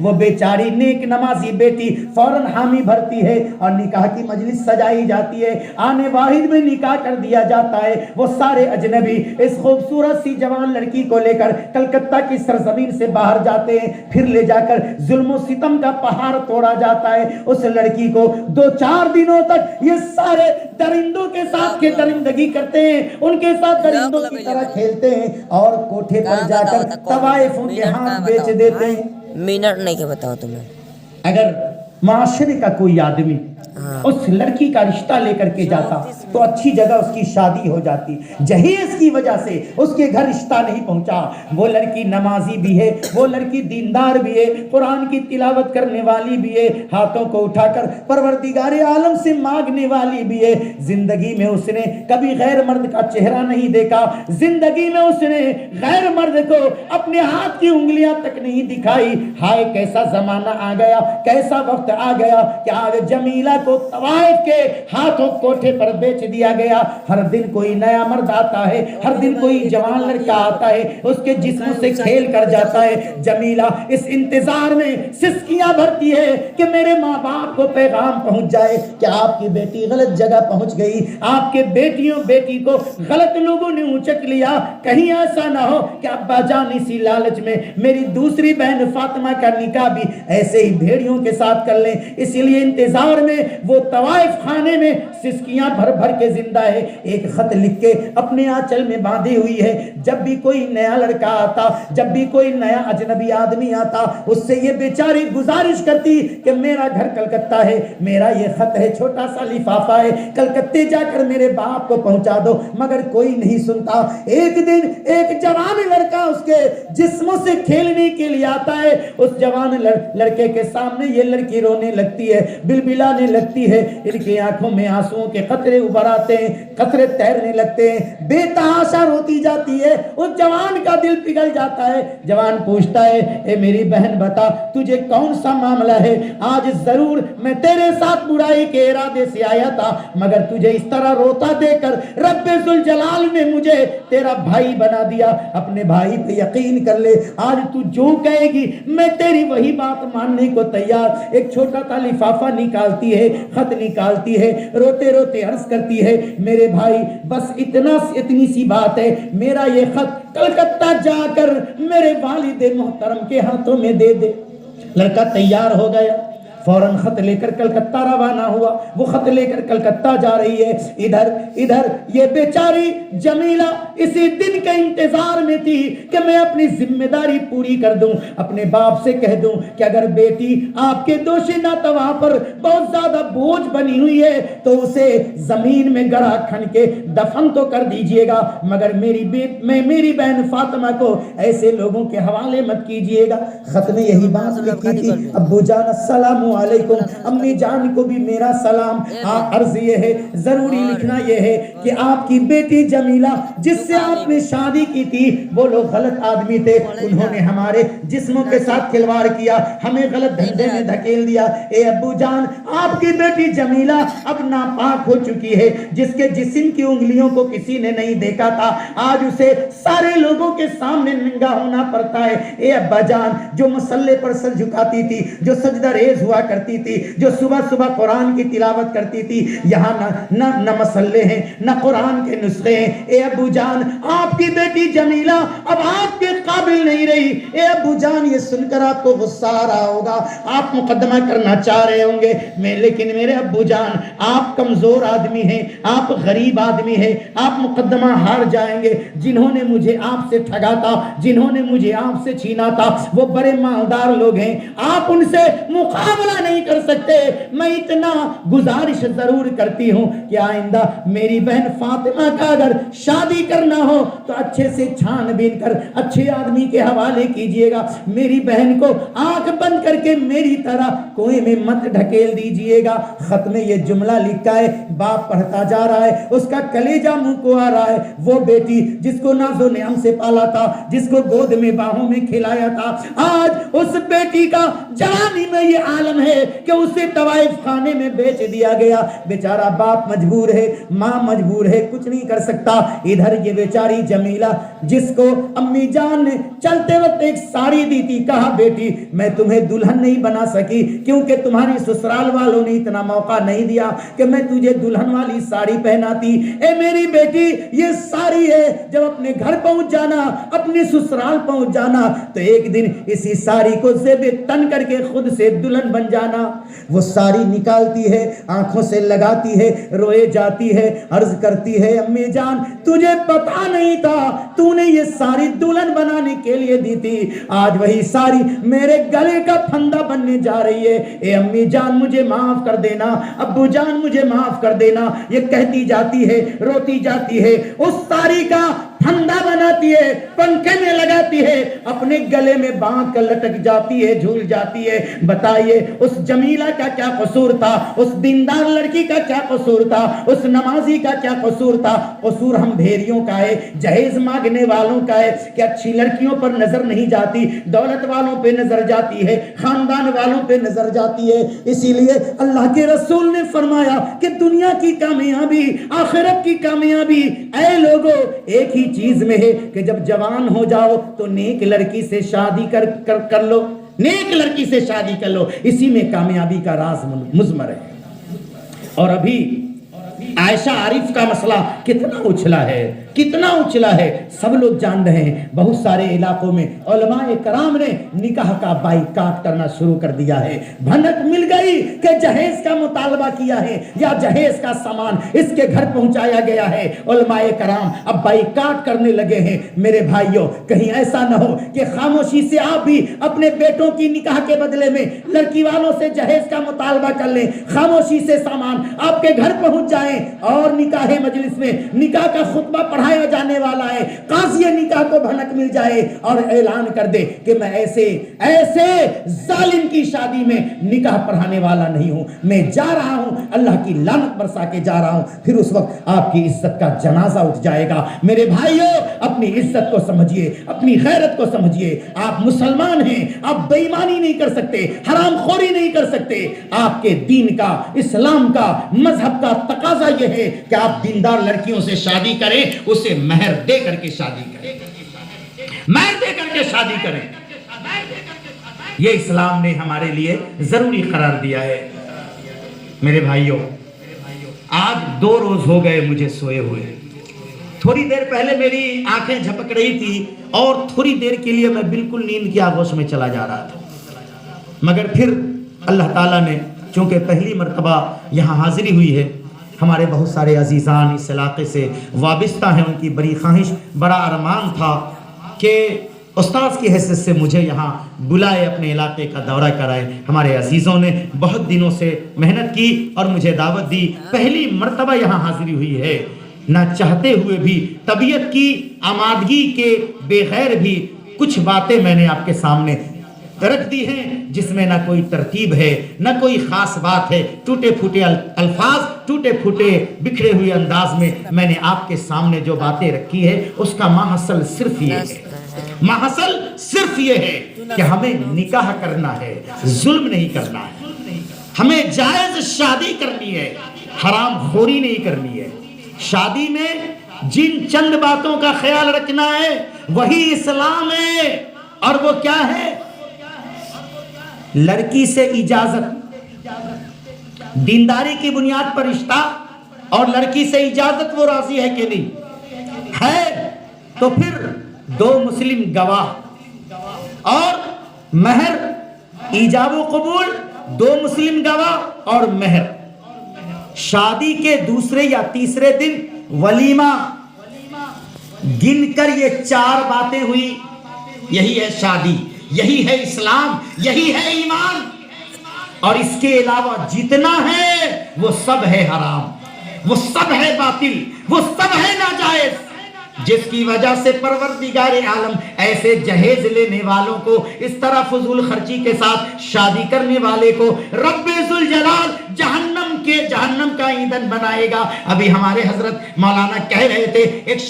S1: وہ بیچاری نیک نمازی بیٹی فوراً حامی بھرتی ہے اور نکاح کی مجلس سجائی جاتی ہے، آنے واحد میں نکاح کر دیا جاتا ہے۔ وہ سارے اجنبی اس خوبصورت سی جوان لڑکی کو لے کر کلکتہ کی سرزمین سے باہر جاتے ہیں، پھر لے جا کر ظلم و ستم کا پہاڑ توڑا جاتا ہے۔ اس لڑکی کو 2-4 دنوں تک یہ سارے درندوں کے ساتھ کے درندگی کرتے ہیں، ان کے ساتھ درندوں کی طرح کھیلتے ہیں اور کوٹھے پر جا کر طوائفوں کے ہاتھ بیچ دیتے ہیں۔
S2: منٹ نہیں کہ بتاؤ تمہیں۔
S1: اگر معاشرے کا کوئی آدمی اس لڑکی کا رشتہ لے کر کے جاتا تو اچھی جگہ اس کی شادی ہو جاتی، جہیز کی وجہ سے اس کے گھر رشتہ نہیں پہنچا۔ وہ لڑکی نمازی بھی ہے، وہ لڑکی دیندار بھی ہے، قرآن کی تلاوت کرنے والی بھی ہے، ہاتھوں کو اٹھا کر پروردگار عالم سے مانگنے والی بھی ہے۔ زندگی میں اس نے کبھی غیر مرد کا چہرہ نہیں دیکھا، زندگی میں اس نے غیر مرد کو اپنے ہاتھ کی انگلیاں تک نہیں دکھائی۔ ہائے کیسا زمانہ آ گیا، کیسا وقت آ گیا کہ آج جمیلہ کو طوائف کے ہاتھوں کوٹھے پر بیچ دیا گیا۔ ہر دن کوئی نیا مرد آتا ہے، ہر دن کوئی جوان لڑکا آتا ہے، اس کے جسم سے کھیل کر جاتا ہے۔ جمیلہ اس انتظار میں سسکیاں بھرتی ہے کہ میرے ماں باپ کو پیغام پہنچ جائے کہ آپ کی بیٹی غلط جگہ پہنچ گئی، آپ کے بیٹی کو غلط لوگوں نے اونچک لیا، کہیں ایسا نہ ہو کہ ابا جان اسی لالچ میں میری دوسری بہن فاطمہ کا نکاح بھی ایسے ہی بھیڑیوں کے ساتھ کر لیں۔ اسی لیے انتظار میں وہ طوائف خانے میں سسکیاں بھر بھر کے زندہ ہے، ایک خط لکھ کے اپنے آنچل میں باندھی ہوئی ہے۔ جب بھی کوئی نیا لڑکا آتا، جب بھی کوئی نیا اجنبی آدمی آتا، اس سے یہ بیچاری گزارش کرتی کہ میرا گھر کلکتہ ہے، میرا یہ خط ہے، چھوٹا سا لفافہ ہے، کلکتے جا کر میرے باپ کو پہنچا دو، مگر کوئی نہیں سنتا۔ ایک دن ایک جوان لڑکا اس کے جسموں سے کھیلنے کے لیے آتا ہے، اس جوان لڑکے کے سامنے یہ لڑکی رونے لگتی ہے، بلبلانے لگتی ہے، ان کی آنکھوں میں آنسوؤں کے قطرے ابھر آتے ہیں، قطرے تیرنے لگتے ہیں، بے تحاشا روتی جاتی ہے۔ اس جوان کا دل پگھل جاتا ہے۔ جوان پوچھتا ہے، اے میری بہن بتا تجھے کون سا معاملہ ہے؟ آج ضرور میں تیرے ساتھ برائی کے ارادے سے آیا تھا، مگر تجھے اس طرح روتا دیکھ کر رب ذوالجلال نے مجھے تیرا بھائی بنا دیا۔ اپنے بھائی پہ یقین کر لے، آج تو جو کہے گی میں تیری وہی بات ماننے کو تیار۔ ایک چھوٹا سا لفافہ نکالتی ہے، خط نکالتی ہے، روتے روتے عرض کرتی ہے، میرے بھائی بس اتنی سی بات ہے، میرا یہ خط کلکتہ جا کر میرے والد محترم کے ہاتھوں میں دے دے۔ لڑکا تیار ہو گیا، فوراً خط لے کر کلکتہ روانہ ہوا۔ وہ خط لے کر کلکتہ جا رہی ہے، ادھر یہ بیچاری جمیلہ اسی دن کے انتظار میں تھی کہ میں اپنی ذمہ داری پوری کر دوں، اپنے باپ سے کہہ دوں کہ اگر بیٹی آپ کے دوش ناتواں پر بہت زیادہ بوجھ بنی ہوئی ہے تو اسے زمین میں گڑا کھن کے دفن تو کر دیجئے گا، مگر میری بہن فاطمہ کو ایسے لوگوں کے حوالے مت کیجئے گا۔ خط میں یہی بات لکھی تھی، ابو جان السلام علیکم، امی جان کو بھی میرا سلام۔ عرض یہ ہے، ضروری لکھنا یہ ہے کہ آپ کی بیٹی جمیلہ جس سے آپ نے شادی کی تھی وہ لوگ غلط آدمی تھے، انہوں نے ہمارے جسموں کے ساتھ کھلواڑ کیا، ہمیں غلط دھندے میں دھکیل دیا۔ اے ابو جان آپ کی بیٹی جمیلہ اب ناپاک ہو چکی ہے، جس کے جسم کی انگلیوں کو کسی نے نہیں دیکھا تھا آج اسے سارے لوگوں کے سامنے ننگا ہونا پڑتا ہے۔ اے ابا جان جو مصلے پر سر جھکاتی تھی، جو سجدہ ریز ہوا کرتی تھی، جو صبح صبح قرآن کی تلاوت کرتی تھی، یہاں نہ مسئلے ہیں نہ قرآن کے نسخے ہیں۔ اے ابو جان آپ کی بیٹی جمیلہ اب آپ کے قابل نہیں رہی۔ اے ابو جان یہ سن کر آپ کو غصہ آ رہا ہوگا، آپ مقدمہ کرنا چاہ رہے ہوں گے، لیکن میرے ابو جان آپ کمزور آدمی ہیں، آپ غریب آدمی ہیں، آپ مقدمہ ہار جائیں گے۔ جنہوں نے مجھے آپ سے ٹھگا تھا، جنہوں نے مجھے آپ سے چھینا تھا، وہ بڑے مالدار لوگ ہیں، آپ ان سے مقابلہ نہیں کر سکتے۔ میں اتنا گزارش ضرور کرتی ہوں کہ آئندہ میری بہن فاطمہ کا اگر شادی کرنا ہو تو اچھے سے چھان بین کر اچھے آدمی کے حوالے کیجئے گا، میری بہن کو آنکھ بند کر کے میری طرح کنویں میں مت ڈھکیل دیجئے گا۔ خط میں یہ جملہ لکھا ہے، باپ پڑھتا جا رہا ہے، اس کا کلیجہ منہ کو آ رہا ہے۔ وہ بیٹی جس کو ناز و نعم سے پالا تھا، جس کو گود میں باہوں میں کھلایا تھا، آج اس بیٹی کا جوانی میں یہ عالم ہے کہ اسے طوائف خانے میں بیچ دیا گیا۔ بیچارہ باپ مجبور ہے، ماں مجبور ہے، کچھ نہیں کر سکتا۔ ادھر یہ بیچاری جمیلہ جس کو امی جان نے چلتے وقت ایک ساڑی دی تھی. کہا بیٹی میں تمہیں دلہن نہیں بنا سکی کیونکہ تمہاری سسرال والوں نے اتنا موقع نہیں دیا کہ میں تجھے دلہن والی ساڑی پہناتی. اے میری بیٹی یہ ساڑی ہے, جب اپنے گھر پہنچ جانا, اپنے سسرال پہنچ جانا تو ایک دن اسی ساڑی کو زیب تن کر کے خود سے دلہن بن جانا. وہ ساڑی نکالتی ہے, آنکھوں سے لگاتی ہے, روئے جاتی ہے, عرض کرتی ہے امی جان تجھے پتا نہیں تھا تو نے یہ ساڑی دلہن بنانے کے لیے دی تھی, آج وہی ساڑی میرے گلے کا پھندا بننے جا رہی ہے. اے امی جان مجھے معاف کر دینا, ابو جان مجھے معاف کر دینا. یہ کہتی جاتی ہے, روتی جاتی ہے, اس ساڑی کا پھندا بناتی ہے, پنکھے میں لگاتی ہے, اپنے گلے میں باندھ کر لٹک جاتی ہے, جھول جاتی ہے. بتائیے اس جمیلہ کا کیا قصور تھا, اس دیندار لڑکی کا کیا قصور تھا, اس نمازی کا کیا قصور تھا. قصور ہم بھیریوں کا ہے, جہیز مانگنے والوں کا ہے کہ اچھی لڑکیوں پر نظر نہیں جاتی, دولت والوں پہ نظر جاتی ہے, خاندان والوں پہ نظر جاتی ہے. اسی لیے اللہ کے رسول نے فرمایا کہ دنیا کی کامیابی, آخرت کی کامیابی اے لوگو ایک ہی چیز میں ہے کہ جب جوان ہو جاؤ تو نیک لڑکی سے شادی کر لو, نیک لڑکی سے شادی کر لو, اسی میں کامیابی کا راز مضمر ہے. اور ابھی عائشہ عارف کا مسئلہ کتنا اچھلا ہے, کتنا اچھلا ہے, سب لوگ جان رہے ہیں. بہت سارے علاقوں میں علماء کرام نے نکاح کا بائیکاٹ کرنا شروع کر دیا ہے. بھنک مل گئی کہ جہیز کا مطالبہ کیا ہے یا جہیز کا سامان اس کے گھر پہنچایا گیا ہے, علماء کرام اب بائیکاٹ کرنے لگے ہیں. میرے بھائیوں کہیں ایسا نہ ہو کہ خاموشی سے آپ بھی اپنے بیٹوں کی نکاح کے بدلے میں لڑکی والوں سے جہیز کا مطالبہ کر لیں, خاموشی سے سامان آپ کے گھر پہنچ جائیں اور نکاح مجلس میں نکاح کا خطبہ پڑھایا جانے والا ہے, قاضی نکاح کو بھنک مل جائے اور اعلان کر دے کہ میں ایسے ظالم کی شادی میں نکاح پڑھانے والا نہیں ہوں, میں جا رہا ہوں, اللہ کی لعنت برسا کے جا رہا ہوں. پھر اس وقت آپ کی عزت کا جنازہ اٹھ جائے گا. میرے بھائیوں اپنی عزت کو سمجھیے, اپنی غیرت کو سمجھیے. آپ مسلمان ہیں, آپ بے ایمانی نہیں کر سکتے, حرام خوری نہیں کر سکتے. آپ کے دین کا, اسلام کا, مذہب کا تقاضا یہ ہے کہ آپ دیندار لڑکیوں سے شادی کریں, اسے مہر دے کر کے شادی کریں, مہر دے کر کے شادی کریں. یہ اسلام نے ہمارے لیے ضروری قرار دیا ہے. میرے بھائیوں آج 2 روز ہو گئے مجھے سوئے ہوئے. تھوڑی دیر پہلے میری آنکھیں جھپک رہی تھی اور تھوڑی دیر کے لیے میں بالکل نیند کی آغوش میں چلا جا رہا تھا, مگر پھر اللہ تعالیٰ نے چونکہ پہلی مرتبہ یہاں حاضری ہوئی ہے, ہمارے بہت سارے عزیزان اس علاقے سے وابستہ ہیں, ان کی بڑی خواہش, بڑا ارمان تھا کہ استاذ کی حیثیت سے مجھے یہاں بلائے, اپنے علاقے کا دورہ کرائے. ہمارے عزیزوں نے بہت دنوں سے محنت کی اور مجھے دعوت دی, پہلی مرتبہ یہاں حاضری ہوئی ہے. نہ چاہتے ہوئے بھی طبیعت کی آمادگی کے بغیر بھی کچھ باتیں میں نے آپ کے سامنے رکھ دی ہیں جس میں نہ کوئی ترتیب ہے, نہ کوئی خاص بات ہے. ٹوٹے پھوٹے الفاظ, ٹوٹے پھوٹے بکھرے ہوئے انداز میں نے آپ کے سامنے جو باتیں رکھی ہے اس کا ماحصل صرف یہ ہے, ماحصل صرف یہ ہے کہ ہمیں نکاح کرنا ہے, ظلم نہیں کرنا ہے, ہمیں جائز شادی کرنی ہے, حرام خوری نہیں کرنی ہے. شادی میں جن چند باتوں کا خیال رکھنا ہے وہی اسلام ہے, اور وہ کیا ہے؟ لڑکی سے اجازت, دینداری کی بنیاد پر رشتہ, اور لڑکی سے اجازت وہ راضی ہے کہ نہیں ہے تو پھر 2 مسلم گواہ اور مہر, ایجاب و قبول 2 مسلم گواہ اور مہر. شادی کے دوسرے یا تیسرے دن ولیمہ, گن کر یہ 4 باتیں ہوئی. یہی ہے شادی, یہی ہے اسلام, یہی ہے ایمان. اور اس کے علاوہ جتنا ہے وہ سب ہے حرام, وہ سب ہے باطل, وہ سب ہے ناجائز, جس کی وجہ سے پروردگار عالم ایسے جہیز لینے والوں کو, اس طرح فضول خرچی کے ساتھ شادی کرنے والے کو رب ذوالجلال جہنم کے جہنم کا ایندھن بنائے گا. ابھی ہمارے حضرت مولانا کہہ رہے تھے, ایک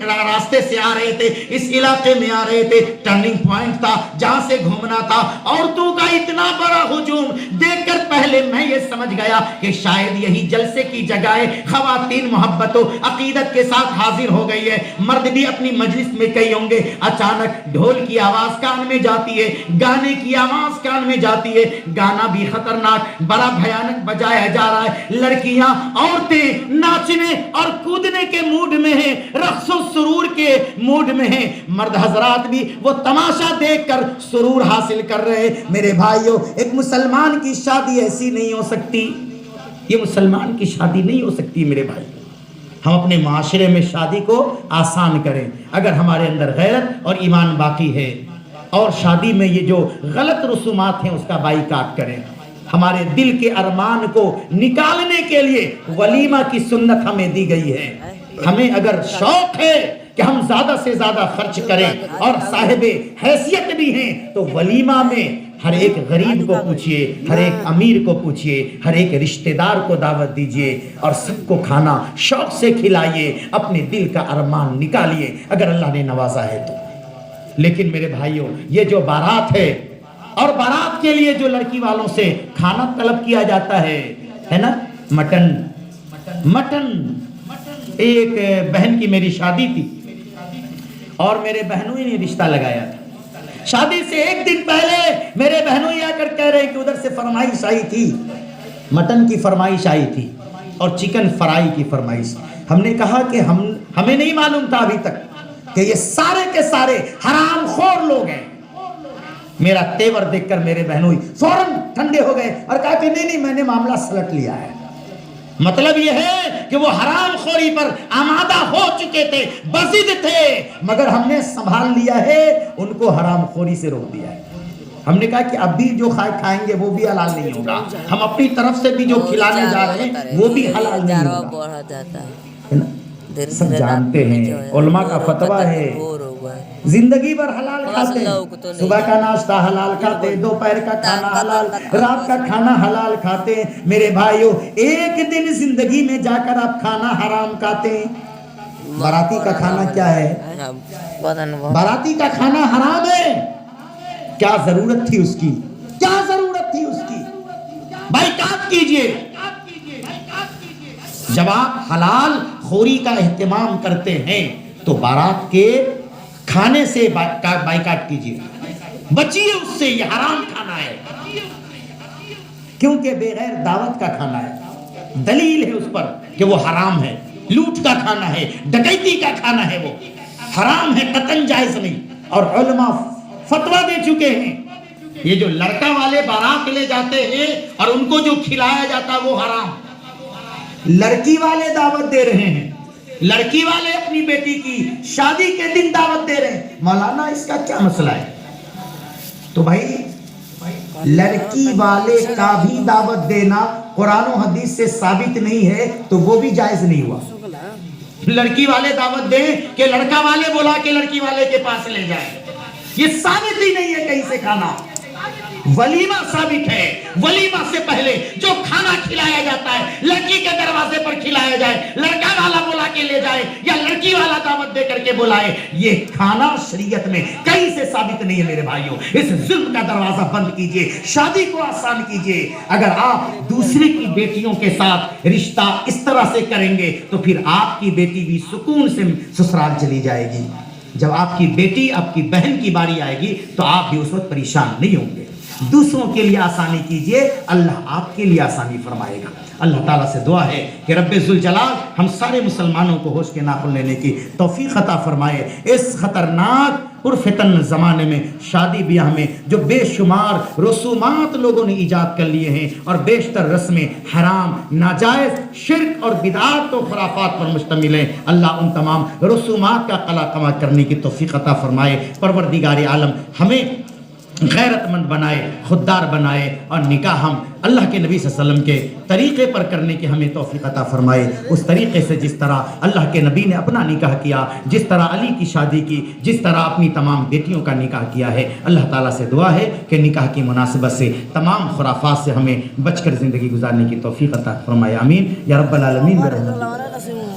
S1: راستے سے آ رہے تھے, اس علاقے میں آ رہے تھے, ٹرننگ پوائنٹ تھا جہاں سے گھومنا تھا. عورتوں کا اتنا بڑا ہجوم دیکھ کر پہلے میں یہ سمجھ گیا کہ شاید یہی جلسے کی جگہ ہے. خواتین محبت و عقیدت کے ساتھ حاضر ہو گئی ہے, مرد بھی اپنی مجلس میں کئی ہوں گے. اچانک ڈھول کی آواز کان میں جاتی ہے, گانے کی آواز کان میں جاتی ہے. گانا بھی خطرناک بڑا بھیانک بجایا جا رہا ہے. لڑکیاں عورتیں ناچنے اور کودنے کے موڈ میں ہیں, رقص و سرور کے موڈ میں ہیں. مرد حضرات بھی وہ تماشا دیکھ کر سرور حاصل کر رہے. میرے بھائیوں, ایک مسلمان کی شادی ایسی نہیں ہو سکتی, یہ مسلمان کی شادی نہیں ہو سکتی. میرے بھائی, ہم اپنے معاشرے میں شادی کو آسان کریں اگر ہمارے اندر غیرت اور ایمان باقی ہے, اور شادی میں یہ جو غلط رسومات ہیں اس کا بائیکاٹ کریں. ہمارے دل کے ارمان کو نکالنے کے لیے ولیمہ کی سنت ہمیں دی گئی ہے. ہمیں اگر شوق ہے کہ ہم زیادہ سے زیادہ خرچ کریں اور صاحب حیثیت بھی ہیں, تو ولیمہ میں ہر ایک غریب کو پوچھئے, ہر ایک امیر کو پوچھئے, ہر ایک رشتہ دار کو دعوت دیجئے اور سب کو کھانا شوق سے کھلائیے, اپنے دل کا ارمان نکالیے اگر اللہ نے نوازا ہے تو. لیکن میرے بھائیوں, یہ جو بارات ہے اور بارات کے لیے جو لڑکی والوں سے کھانا طلب کیا جاتا ہے نا, مٹن. ایک بہن کی میری شادی تھی اور میرے بہنوں ہی نے رشتہ لگایا تھا. شادی سے ایک دن پہلے میرے بہنوں ہی آ کر کہہ رہے کہ ادھر سے فرمائش آئی تھی, مٹن کی فرمائش آئی تھی اور چکن فرائی کی فرمائش. ہم نے کہا کہ ہمیں نہیں معلوم تھا ابھی تک کہ یہ سارے کے سارے حرام خور لوگ ہیں. میرا تیور دیکھ کر میرے بہنوں فوراً ٹھنڈے ہو گئے اور کہا کہ نہیں میں نے معاملہ سلٹ لیا ہے. مطلب یہ ہے کہ وہ حرام خوری پر آمادہ ہو چکے تھے, بزد تھے, مگر ہم نے سنبھال لیا ہے, ان کو حرام خوری سے روک دیا ہے. ہم نے کہا کہ اب بھی جو کھائیں گے وہ بھی حلال نہیں ہوگا, ہم اپنی طرف سے بھی جو کھلانے جا رہے ہیں وہ بھی حلال نہیں ہوگا. سب جانتے ہیں, علماء کا فتویٰ ہے, زندگی بھر حلال کھاتے ہیں, صبح کا ناشتہ حلال کھاتے ہیں, دوپہر کا کھانا حلال, رات کا کھانا حلال کھاتے ہیں. میرے بھائیوں, ایک دن زندگی میں جا کر آپ کھانا حرام کھاتے ہیں. باراتی کا کھانا کیا ہے؟ باراتی کا کھانا حرام ہے. کیا ضرورت تھی اس کی, کیا ضرورت تھی اس کی؟ بائیکاٹ کیجئے. جب آپ حلال خوری کا اہتمام کرتے ہیں تو بارات کے کھانے سے بائیکاٹ کیجئے, بچیے اس سے. یہ حرام کھانا ہے کیونکہ بغیر دعوت کا کھانا ہے. دلیل ہے اس پر کہ وہ حرام ہے, لوٹ کا کھانا ہے, ڈکیتی کا کھانا ہے, وہ حرام ہے, قطعاً جائز نہیں. اور علماء فتویٰ دے چکے ہیں, یہ جو لڑکا والے بارات لے جاتے ہیں اور ان کو جو کھلایا جاتا وہ حرام. لڑکی والے دعوت دے رہے ہیں, لڑکی والے اپنی بیٹی کی شادی کے دن دعوت دے رہے ہیں. مولانا اس کا کیا مسئلہ ہے؟ تو بھائی لڑکی والے کا بھی دعوت دینا قرآن و حدیث سے ثابت نہیں ہے تو وہ بھی جائز نہیں ہوا. لڑکی والے دعوت دیں کہ لڑکا والے بلا کے لڑکی والے کے پاس لے جائیں, یہ ثابت ہی نہیں ہے کہیں سے کھانا. ولیمہ ثابت ہے. ولیمہ سے پہلے جو کھانا کھلایا جاتا ہے لڑکی کے دروازے پر کھلایا جائے, لڑکا والا بلا کے لے جائے یا لڑکی والا دعوت دے کر کے بلائے, یہ کھانا شریعت میں کہیں سے ثابت نہیں ہے. میرے بھائیوں, اس ظلم کا دروازہ بند کیجئے, شادی کو آسان کیجئے. اگر آپ دوسرے کی بیٹیوں کے ساتھ رشتہ اس طرح سے کریں گے تو پھر آپ کی بیٹی بھی سکون سے سسرال چلی جائے گی. جب آپ کی بیٹی, آپ کی بہن کی باری آئے گی تو آپ بھی اس وقت پریشان نہیں ہوں گے. دوسروں کے لیے آسانی کیجئے, اللہ آپ کے لیے آسانی فرمائے گا. اللہ تعالیٰ سے دعا ہے کہ رب ذوالجلال ہم سارے مسلمانوں کو ہوش کے ناخن لینے کی توفیق عطا فرمائے. اس خطرناک پرفتن زمانے میں شادی بیاہ میں جو بے شمار رسومات لوگوں نے ایجاد کر لیے ہیں اور بیشتر رسمیں حرام, ناجائز, شرک اور بدعات و خرافات پر مشتمل ہیں, اللہ ان تمام رسومات کا قلع کما کرنے کی توفیق عطا فرمائے. پروردگار عالم ہمیں غیرت مند بنائے، خوددار بنائے، اور نکاح ہم اللہ کے نبی صلی اللہ علیہ وسلم کے طریقے پر کرنے کی ہمیں توفیق عطا فرمائے، اس طریقے سے جس طرح اللہ کے نبی نے اپنا نکاح کیا، جس طرح علی کی شادی کی، جس طرح اپنی تمام بیٹیوں کا نکاح کیا ہے۔ اللہ تعالیٰ سے دعا ہے کہ نکاح کی مناسبت سے تمام خرافات سے ہمیں بچ کر زندگی گزارنے کی توفیق عطا فرمائے، آمین یا رب العالمین برحمتک۔